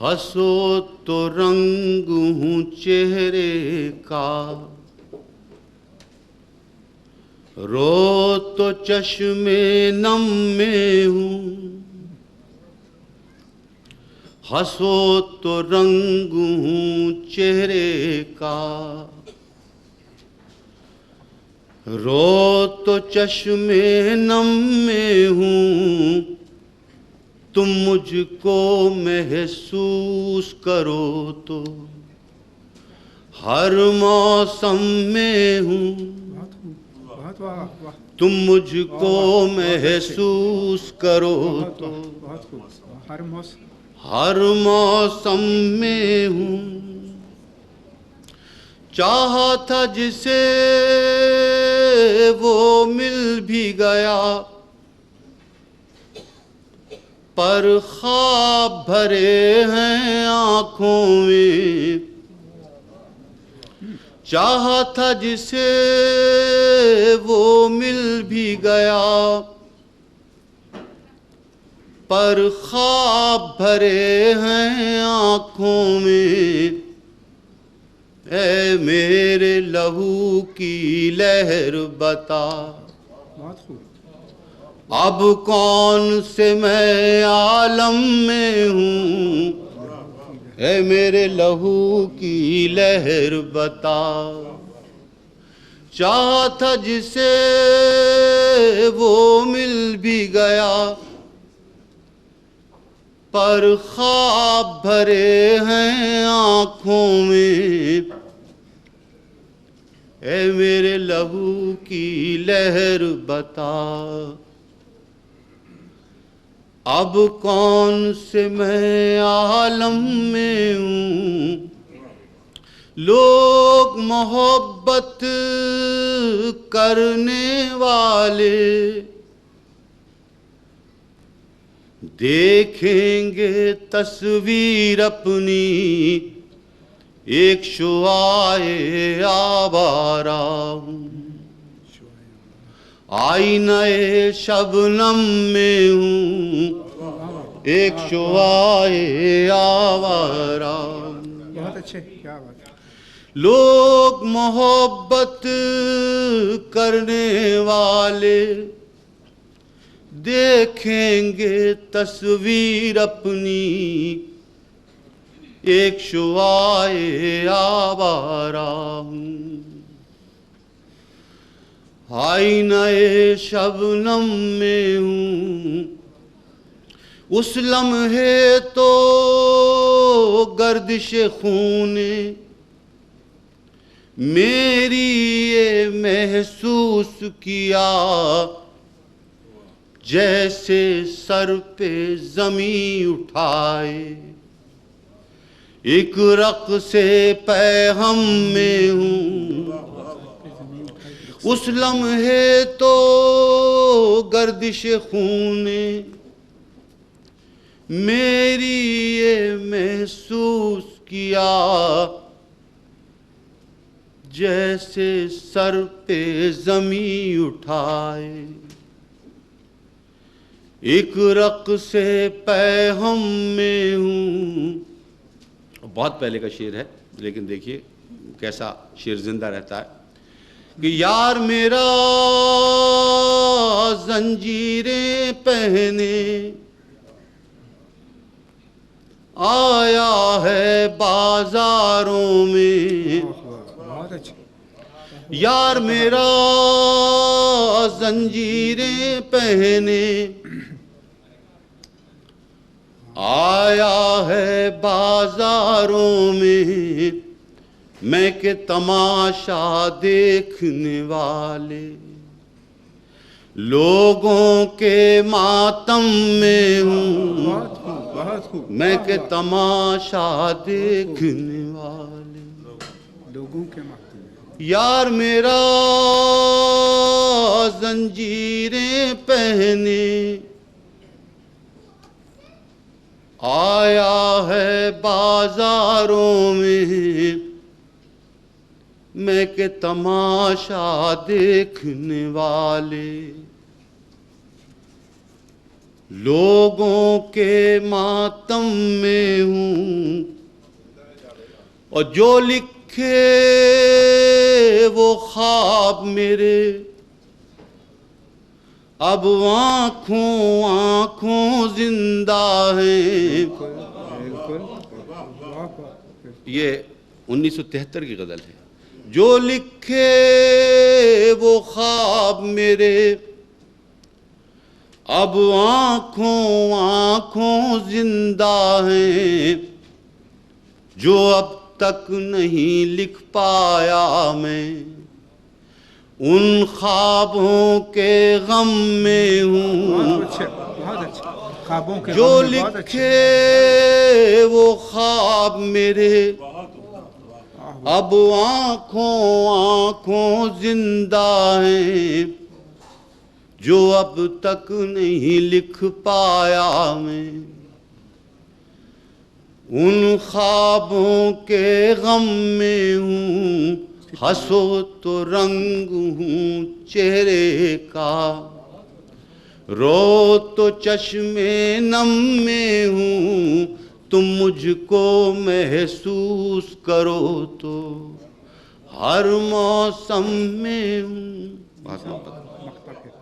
हंसो तो रंग हूँ चेहरे का, रो तो चश्मे नम में हूँ। हंसो तो रंग हूँ चेहरे का, रो तो चश्मे नम में हूँ। तुम मुझको महसूस करो तो हर मौसम में हूँ। तुम मुझको महसूस करो तो हर मौसम में हूँ। चाहा था जिसे वो मिल भी गया, पर ख्वाब भरे हैं आँखों में। चाहा था जिसे वो मिल भी गया, पर ख्वाब भरे हैं आँखों में। ऐ मेरे लहू की लहर बता, अब कौन से मैं आलम में हूँ। ऐ मेरे लहू की लहर बता, चाहा था जिसे वो मिल भी गया, पर ख्वाब भरे हैं आँखों में। ऐ मेरे लहू की लहर बता, अब कौन से मैं आलम में हूँ। लोग मोहब्बत करने वाले देखेंगे तस्वीर अपनी एक शुआए आवारा हूँ। आईने शबनम में हूँ, एक शुआए आवारा। बहुत अच्छे, क्या बात है। लोग मोहब्बत करने वाले देखेंगे तस्वीर अपनी एक शुआए आवारा हूँ। आईने शबनम में हूँ, उस लम्हे तो गर्दिश खूने मेरी ये महसूस किया, जैसे सर पे जमी उठाए एक रक़्से पैहम में हूँ। उस लम्हे तो गर्दिश खूने मेरी ये महसूस किया, जैसे सर पे जमी उठाए एक रक़्से पैहम में हूँ। बहुत पहले का शेर है, लेकिन देखिए कैसा शेर जिंदा रहता है कि यार मेरा जंजीरें पहने आया है बाजारों में। बहुत अच्छे। यार मेरा जंजीरें पहने आया है बाजारों में। मैं के तमाशा देखने वाले लोगों के मातम में हूँ। बहुत खूब। मैं के तमाशा देखने वाले लोगों के मातम में। यार मेरा जंजीरें पहने आया है बाजारों में। मैं के तमाशा देखने वाले लोगों के मातम में हूँ, और जो लिखे वो ख्वाब मेरे अब आँखों आँखों जिंदा हैं। बिल्कुल वाह वाह। ये 1973 की गज़ल है। जो लिखे वो ख्वाब मेरे अब आँखों आँखों जिंदा हैं, जो अब तक नहीं लिख पाया मैं उन ख्वाबों के गम में हूँ। बहुत अच्छे, बहुत अच्छे। ख्वाबों के जो गम में बहुत अच्छे। लिखे वो ख्वाब मेरे वाह, अब आँखों आँखों जिंदा हैं, जो अब तक नहीं लिख पाया मैं उन ख्वाबों के गम में हूँ। हंसो तो रंग हूँ चेहरे का, रो तो चश्मे नम में हूँ। तुम मुझको महसूस करो तो हर मौसम में हूँ। मख्ता है।